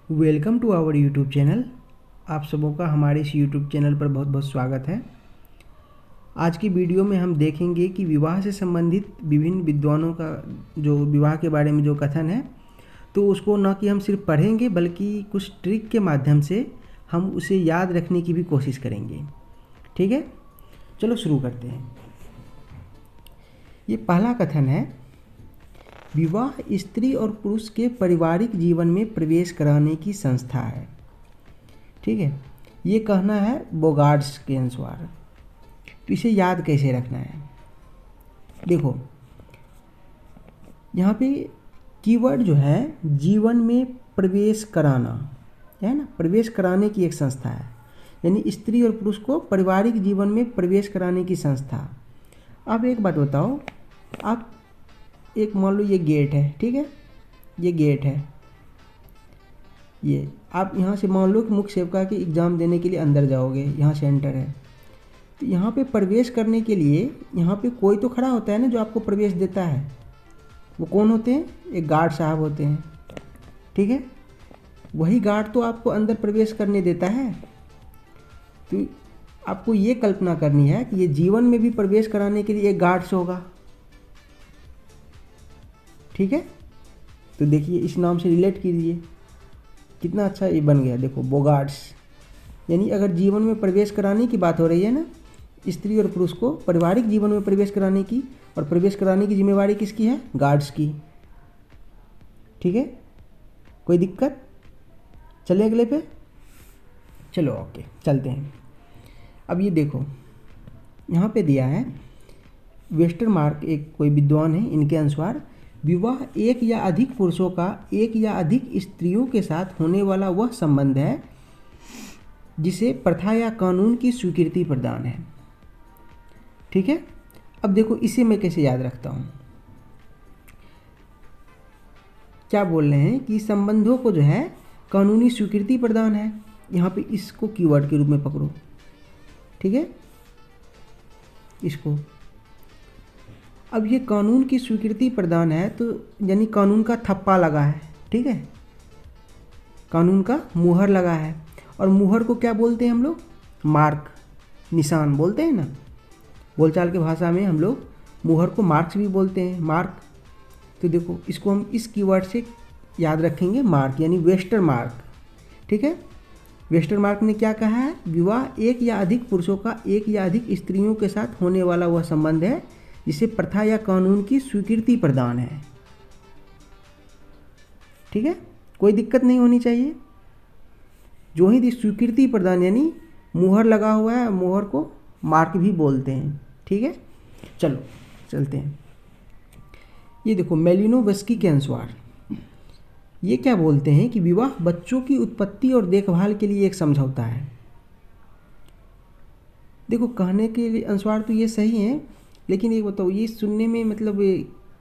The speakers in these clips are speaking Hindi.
Welcome to our YouTube channel. आप सबों का हमारे इस यूट्यूब चैनल पर बहुत बहुत स्वागत है। आज की वीडियो में हम देखेंगे कि विवाह से संबंधित विभिन्न विद्वानों का जो विवाह के बारे में जो कथन है, तो उसको न कि हम सिर्फ पढ़ेंगे बल्कि कुछ ट्रिक के माध्यम से हम उसे याद रखने की भी कोशिश करेंगे। ठीक है, चलो शुरू करते हैं। ये पहला कथन है, विवाह स्त्री और पुरुष के पारिवारिक जीवन में प्रवेश कराने की संस्था है। ठीक है, ये कहना है बोगार्ड्स के अनुसार। तो इसे याद कैसे रखना है? देखो, यहाँ पे कीवर्ड जो है जीवन में प्रवेश कराना है ना, प्रवेश कराने की एक संस्था है, यानी स्त्री और पुरुष को पारिवारिक जीवन में प्रवेश कराने की संस्था। अब एक बात बताओ, आप एक मान लो ये गेट है, ठीक है, ये गेट है, ये आप यहाँ से मान लो कि मुख्य सेविका के एग्ज़ाम देने के लिए अंदर जाओगे, यहाँ सेंटर है। तो यहाँ पे प्रवेश करने के लिए यहाँ पे कोई तो खड़ा होता है ना जो आपको प्रवेश देता है। वो कौन होते हैं? एक गार्ड साहब होते हैं। ठीक है, वही गार्ड तो आपको अंदर प्रवेश करने देता है। तो आपको ये कल्पना करनी है कि ये जीवन में भी प्रवेश कराने के लिए एक गार्ड्स होगा। ठीक है, तो देखिए इस नाम से रिलेट कीजिए, कितना अच्छा ये बन गया। देखो बोगार्ड्स, यानी अगर जीवन में प्रवेश कराने की बात हो रही है ना, स्त्री और पुरुष को पारिवारिक जीवन में प्रवेश कराने की, और प्रवेश कराने की जिम्मेवारी किसकी है? गार्ड्स की। ठीक है, कोई दिक्कत? चले अगले पे, चलो ओके चलते हैं। अब ये देखो यहाँ पे दिया है वेस्टरमार्क, एक कोई विद्वान है, इनके अनुसार विवाह एक या अधिक पुरुषों का एक या अधिक स्त्रियों के साथ होने वाला वह संबंध है जिसे प्रथा या कानून की स्वीकृति प्रदान है। ठीक है, अब देखो इसे मैं कैसे याद रखता हूँ। क्या बोल रहे हैं कि संबंधों को जो है कानूनी स्वीकृति प्रदान है। यहाँ पे इसको कीवर्ड के रूप में पकड़ो। ठीक है, इसको, अब ये कानून की स्वीकृति प्रदान है, तो यानी कानून का थप्पा लगा है। ठीक है, कानून का मुहर लगा है, और मुहर को क्या बोलते हैं हम लोग? मार्क, निशान बोलते हैं ना, बोलचाल की भाषा में हम लोग मुहर को मार्क्स भी बोलते हैं, मार्क। तो देखो इसको हम इस कीवर्ड से याद रखेंगे, मार्क यानी वेस्टर मार्क। ठीक है, वेस्टर मार्क ने क्या कहा है? विवाह एक या अधिक पुरुषों का एक या अधिक स्त्रियों के साथ होने वाला वह संबंध है जिसे प्रथा या कानून की स्वीकृति प्रदान है। ठीक है, कोई दिक्कत नहीं होनी चाहिए। जो ही स्वीकृति प्रदान यानी मुहर लगा हुआ है, मुहर को मार्क भी बोलते हैं। ठीक है, चलो चलते हैं। ये देखो मेलिनोवस्की के अनुसार ये क्या बोलते हैं कि विवाह बच्चों की उत्पत्ति और देखभाल के लिए एक समझौता है। देखो कहने के अनुसार तो ये सही है, लेकिन एक बताओ, ये सुनने में मतलब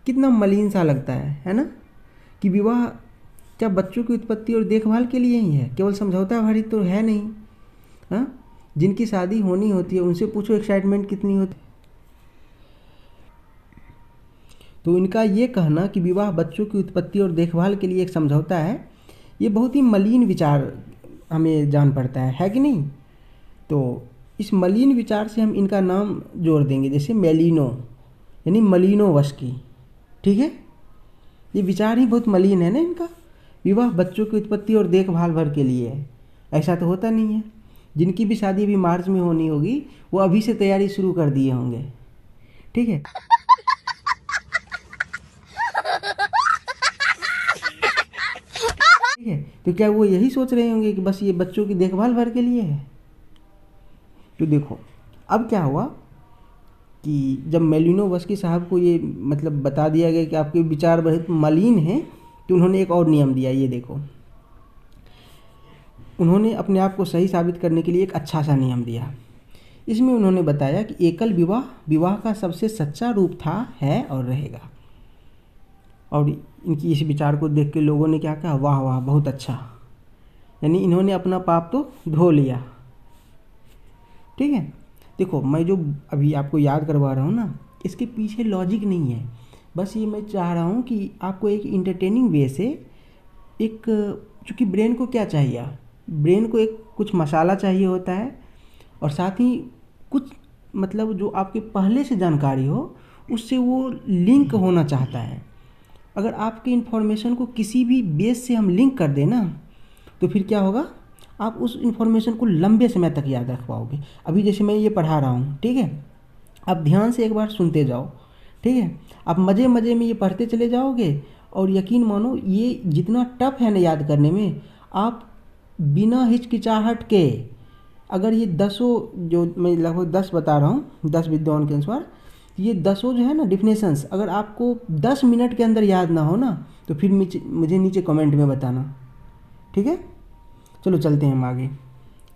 कितना मलिन सा लगता है ना, कि विवाह क्या बच्चों की उत्पत्ति और देखभाल के लिए ही है? केवल समझौता भरी तो है नहीं। हाँ, जिनकी शादी होनी होती है उनसे पूछो एक्साइटमेंट कितनी होती है। तो इनका ये कहना कि विवाह बच्चों की उत्पत्ति और देखभाल के लिए एक समझौता है, ये बहुत ही मलिन विचार हमें जान पड़ता है कि नहीं? तो इस मलिन विचार से हम इनका नाम जोड़ देंगे, जैसे मेलिनो यानी मलिनोवस्की। ठीक है, ये विचार ही बहुत मलिन है ना इनका। विवाह बच्चों की उत्पत्ति और देखभाल भर के लिए है, ऐसा तो होता नहीं है। जिनकी भी शादी अभी मार्च में होनी होगी वो अभी से तैयारी शुरू कर दिए होंगे। ठीक है, ठीक है, तो क्या वो यही सोच रहे होंगे कि बस ये बच्चों की देखभाल भर के लिए है? तो देखो अब क्या हुआ कि जब मेलिनोवस्की साहब को ये मतलब बता दिया गया कि आपके विचार बहुत मलिन हैं, तो उन्होंने एक और नियम दिया। ये देखो, उन्होंने अपने आप को सही साबित करने के लिए एक अच्छा सा नियम दिया। इसमें उन्होंने बताया कि एकल विवाह विवाह का सबसे सच्चा रूप था, है और रहेगा। और इनकी इस विचार को देख के लोगों ने क्या कहा? वाह वाह, बहुत अच्छा, यानी इन्होंने अपना पाप तो धो लिया। ठीक है, देखो मैं जो अभी आपको याद करवा रहा हूँ ना, इसके पीछे लॉजिक नहीं है, बस ये मैं चाह रहा हूँ कि आपको एक इंटरटेनिंग वे से एक क्योंकि ब्रेन को क्या चाहिए, ब्रेन को एक कुछ मसाला चाहिए होता है और साथ ही कुछ मतलब जो आपके पहले से जानकारी हो उससे वो लिंक होना चाहता है। अगर आपकी इन्फॉर्मेशन को किसी भी बेस से हम लिंक कर दें ना तो फिर क्या होगा, आप उस इन्फॉर्मेशन को लंबे समय तक याद रख पाओगे। अभी जैसे मैं ये पढ़ा रहा हूँ, ठीक है, आप ध्यान से एक बार सुनते जाओ, ठीक है, आप मज़े मज़े में ये पढ़ते चले जाओगे और यकीन मानो ये जितना टफ है ना याद करने में, आप बिना हिचकिचाहट के अगर ये 10 जो मैं लगभग 10 बता रहा हूँ 10 विद्वान के अनुसार, ये 10 जो है ना डिफिनेशंस अगर आपको 10 मिनट के अंदर याद ना हो ना तो फिर मुझे नीचे कमेंट में बताना, ठीक है। चलो चलते हैं हम आगे,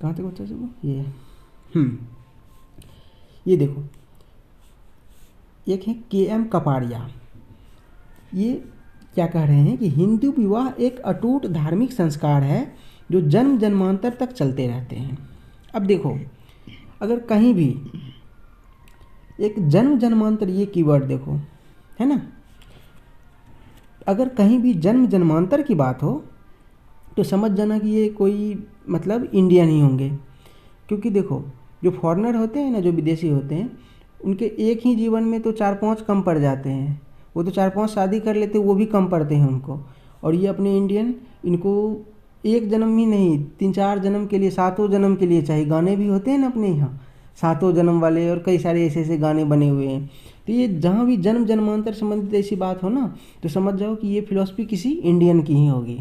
कहाँ तक बता चलो ये देखो, एक है KM कपाड़िया। ये क्या कह रहे हैं कि हिंदू विवाह एक अटूट धार्मिक संस्कार है जो जन्म जन्मांतर तक चलते रहते हैं। अब देखो, अगर कहीं भी एक जन्म जन्मांतर ये कीवर्ड देखो, है ना, अगर कहीं भी जन्म जन्मांतर की बात हो तो समझ जाना कि ये कोई मतलब इंडियन ही होंगे। क्योंकि देखो जो फॉरेनर होते हैं ना, जो विदेशी होते हैं, उनके एक ही जीवन में तो 4-5 कम पड़ जाते हैं, वो तो 4-5 शादी कर लेते वो भी कम पड़ते हैं उनको। और ये अपने इंडियन, इनको एक जन्म ही नहीं 3-4 जन्म के लिए, 7 जन्म के लिए चाहिए। गाने भी होते हैं ना अपने यहाँ 7 जन्म वाले, और कई सारे ऐसे ऐसे गाने बने हुए हैं। तो ये जहाँ भी जन्म जन्मांतर संबंधित ऐसी बात हो ना तो समझ जाओ कि ये फिलॉसफी किसी इंडियन की ही होगी,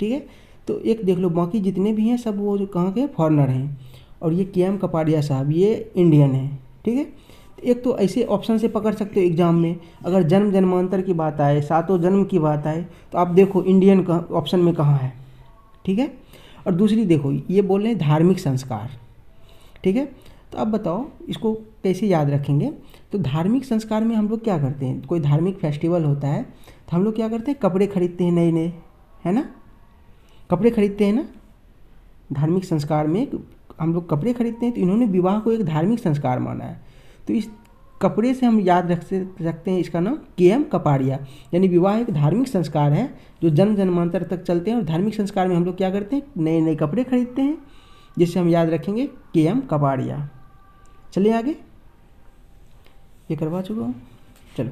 ठीक है। तो एक देख लो, बाकी जितने भी हैं सब वो जो कहाँ के फॉरेनर हैं, और ये KM कपाड़िया साहब ये इंडियन है, ठीक है। एक तो ऐसे ऑप्शन से पकड़ सकते हो एग्जाम में, अगर जन्म जन्मांतर की बात आए, 7 जन्म की बात आए तो आप देखो इंडियन का ऑप्शन में कहाँ है, ठीक है। और दूसरी देखो ये बोल रहे हैं धार्मिक संस्कार, ठीक है। तो अब बताओ इसको कैसे याद रखेंगे। तो धार्मिक संस्कार में हम लोग क्या करते हैं, कोई धार्मिक फेस्टिवल होता है तो हम लोग क्या करते हैं, कपड़े खरीदते हैं नए नए, है ना, कपड़े खरीदते हैं ना। धार्मिक संस्कार में हम लोग कपड़े खरीदते हैं, तो इन्होंने विवाह को एक धार्मिक संस्कार माना है। तो इस कपड़े से हम याद रख सकते हैं इसका नाम KM कपाड़िया, यानी विवाह एक धार्मिक संस्कार है जो जन्म जन्मांतर तक चलते हैं। और धार्मिक संस्कार में हम लोग क्या करते हैं, नए नए कपड़े खरीदते हैं, जिससे हम याद रखेंगे KM कपाड़िया। चलिए आगे, ये करवा चुका हूँ। चलो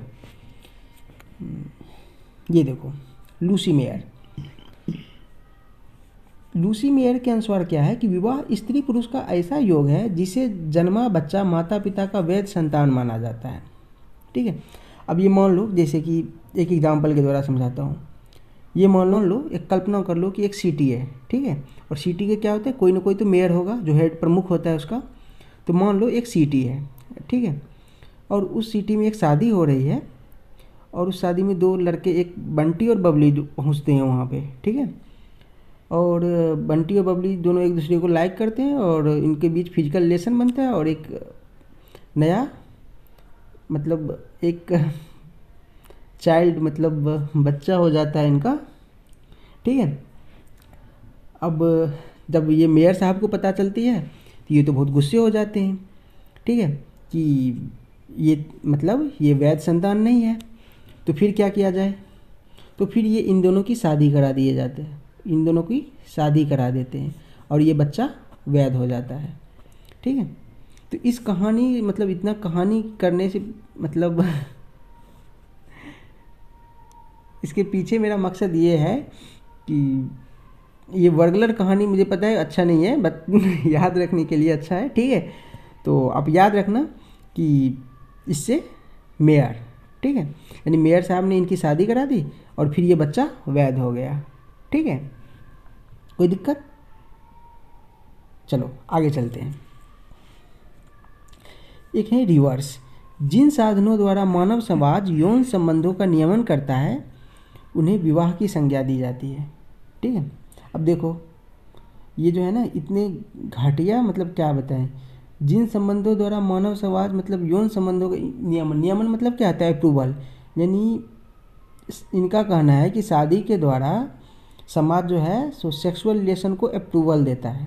ये देखो लूसी मेयर। लूसी मेयर के अनुसार क्या है कि विवाह स्त्री पुरुष का ऐसा योग है जिसे जन्मा बच्चा माता पिता का वैध संतान माना जाता है, ठीक है। अब ये मान लो, जैसे कि एक एग्जाम्पल के द्वारा समझाता हूँ। ये मान लो, एक कल्पना कर लो कि एक सिटी है, ठीक है, और सिटी के क्या होता है, कोई ना कोई तो मेयर होगा जो हेड प्रमुख होता है उसका। तो मान लो एक सिटी है, ठीक है, और उस सिटी में एक शादी हो रही है, और उस शादी में 2 लड़के, एक बंटी और बबली जो पहुँचते हैं वहाँ पे, ठीक है। और बंटी और बबली दोनों एक दूसरे को लाइक करते हैं और इनके बीच फिजिकल रिलेशन बनता है, और एक नया मतलब एक चाइल्ड मतलब बच्चा हो जाता है इनका, ठीक है। अब जब ये मेयर साहब को पता चलती है तो ये तो बहुत गुस्से हो जाते हैं, ठीक है, कि ये मतलब ये वैध संतान नहीं है। तो फिर क्या किया जाए, तो फिर ये इन दोनों की शादी करा दिए जाते हैं, इन दोनों की शादी करा देते हैं और ये बच्चा वैध हो जाता है, ठीक है। तो इस कहानी मतलब इतना कहानी करने से मतलब इसके पीछे मेरा मकसद ये है कि ये वर्गलर कहानी मुझे पता है अच्छा नहीं है, बट याद रखने के लिए अच्छा है, ठीक है। तो आप याद रखना कि इससे मेयर, ठीक है, यानी मेयर साहब ने इनकी शादी करा दी और फिर ये बच्चा वैध हो गया, ठीक है। कोई दिक्कत? चलो आगे चलते हैं। एक है रिवर्स। जिन साधनों द्वारा मानव समाज यौन संबंधों का नियमन करता है उन्हें विवाह की संज्ञा दी जाती है, ठीक है। अब देखो ये जो है ना इतने घटिया, मतलब क्या बताएं, जिन संबंधों द्वारा मानव समाज मतलब यौन संबंधों का नियमन, नियमन मतलब क्या होता है, अप्रूवल, यानी इनका कहना है कि शादी के द्वारा समाज जो है सो सेक्सुअल रिलेशन को अप्रूवल देता है,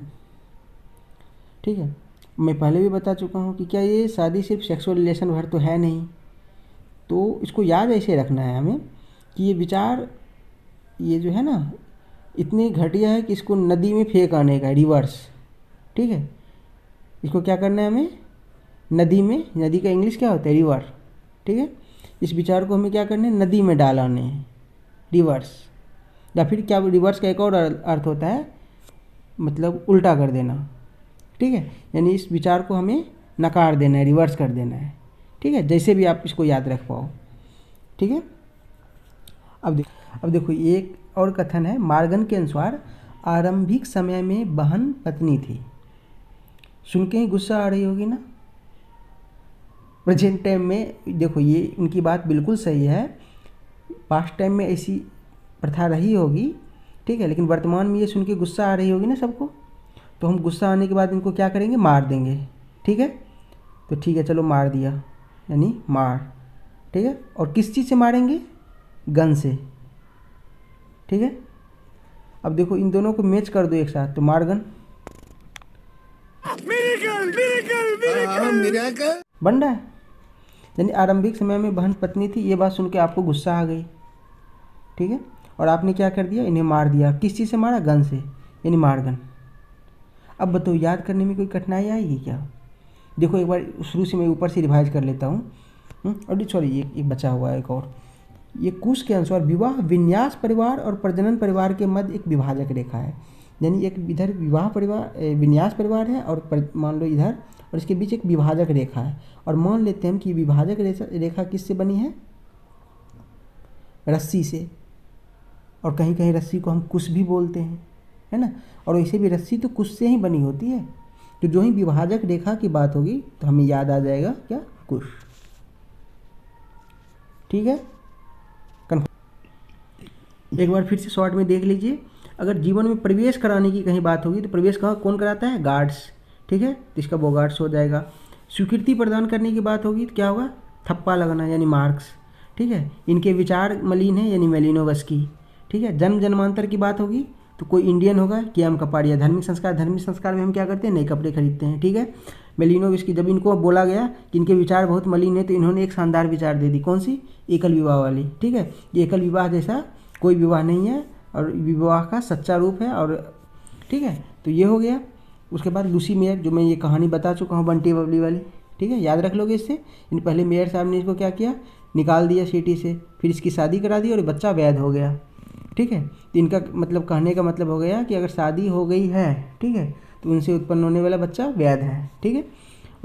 ठीक है। मैं पहले भी बता चुका हूँ कि क्या ये शादी सिर्फ सेक्सुअल रिलेशन भर तो है नहीं। तो इसको याद ऐसे रखना है हमें कि ये विचार, ये जो है ना इतनी घटिया है कि इसको नदी में फेंक आने का, रिवर्स। ठीक है, इसको क्या करना है हमें, नदी में, नदी का इंग्लिश क्या होता है, रिवर। ठीक है, इस विचार को हमें क्या करना है, नदी में डाल आने हैं, रिवर्स। या फिर क्या, रिवर्स का एक और अर्थ होता है, मतलब उल्टा कर देना। ठीक है, यानी इस विचार को हमें नकार देना है, रिवर्स कर देना है। ठीक है, जैसे भी आप इसको याद रख पाओ। ठीक है, अब देखो एक और कथन है, मार्गन के अनुसार आरंभिक समय में बहन पत्नी थी। सुन के ही गुस्सा आ रही होगी ना। प्रेजेंट टाइम में देखो, ये उनकी बात बिल्कुल सही है, पास्ट टाइम में ऐसी प्रथा रही होगी। ठीक है, लेकिन वर्तमान में ये सुन के गुस्सा आ रही होगी ना सबको, तो हम गुस्सा आने के बाद इनको क्या करेंगे, मार देंगे। ठीक है, तो ठीक है, चलो मार दिया, यानी मार। ठीक है, और किस चीज़ से मारेंगे, गन से। ठीक है, अब देखो इन दोनों को मैच कर दो एक साथ, तो मार गन बन रहा है। यानी आरंभिक समय में बहन पत्नी थी, ये बात सुन के आपको गुस्सा आ गई। ठीक है, और आपने क्या कर दिया, इन्हें मार दिया। किस चीज़ से मारा, गन से, यानी मार गन। अब बताओ याद करने में कोई कठिनाई आएगी क्या। देखो एक बार शुरू से मैं ऊपर से रिवाइज कर लेता हूँ। और सॉरी, एक बचा हुआ है एक और। ये कुश के अनुसार विवाह विन्यास परिवार और प्रजनन परिवार के मध्य एक विभाजक रेखा है। यानी एक इधर विवाह परिवार, विन्यास परिवार है, और मान लो इधर, और इसके बीच एक विभाजक रेखा है। और मान लेते हैं कि विभाजक रेखा किससे बनी है, रस्सी से। और कहीं कहीं रस्सी को हम कुश भी बोलते हैं, है ना। और वैसे भी रस्सी तो कुश से ही बनी होती है। तो जो ही विभाजक रेखा की बात होगी तो हमें याद आ जाएगा क्या, कुश। ठीक है, एक बार फिर से शॉर्ट में देख लीजिए। अगर जीवन में प्रवेश कराने की कहीं बात होगी तो प्रवेश कहाँ कौन कराता है, गार्ड्स। ठीक है, तो इसका बोगार्ड्स हो जाएगा। स्वीकृति प्रदान करने की बात होगी तो क्या होगा, थप्पा लगना, यानी मार्क्स। ठीक है, इनके विचार मलिन है, यानी मेलिनोवस्की। ठीक है, जन्म जन्मांतर की बात होगी तो कोई इंडियन होगा, के.एम. कपाड़िया। धार्मिक संस्कार में हम क्या करते हैं, नए कपड़े खरीदते हैं। ठीक है, मेलिनोवस्की। जब इनको बोला गया कि इनके विचार बहुत मलिन है तो इन्होंने एक शानदार विचार दे दी, कौन सी, एकल विवाह वाली। ठीक है, ये एकल विवाह जैसा कोई विवाह नहीं है और विवाह का सच्चा रूप है। और ठीक है, तो ये हो गया। उसके बाद लूसी मेयर, जो मैं ये कहानी बता चुका हूँ, बंटी बबली वाली। ठीक है, याद रख लोगे इससे। इन पहले मेयर साहब ने इसको क्या किया, निकाल दिया सिटी से, फिर इसकी शादी करा दी और बच्चा वैध हो गया। ठीक है, तो इनका मतलब कहने का मतलब हो गया कि अगर शादी हो गई है, ठीक है, तो उनसे उत्पन्न होने वाला बच्चा वैध है। ठीक है,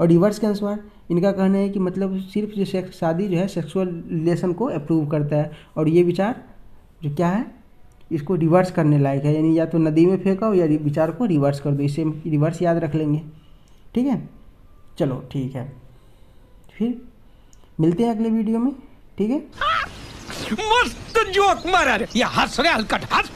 और रिवर्स के अनुसार इनका कहना है कि मतलब सिर्फ जो शादी जो है सेक्सुअल रिलेशन को अप्रूव करता है। और ये विचार जो क्या है, इसको रिवर्स करने लायक है, यानी या तो नदी में फेंकाओ या विचार को रिवर्स कर दो। इसे रिवर्स याद रख लेंगे। ठीक है, चलो ठीक है, फिर मिलते हैं अगले वीडियो में। ठीक है, मस्त जोक मारा रे, ये हंस रे हलकट हंस।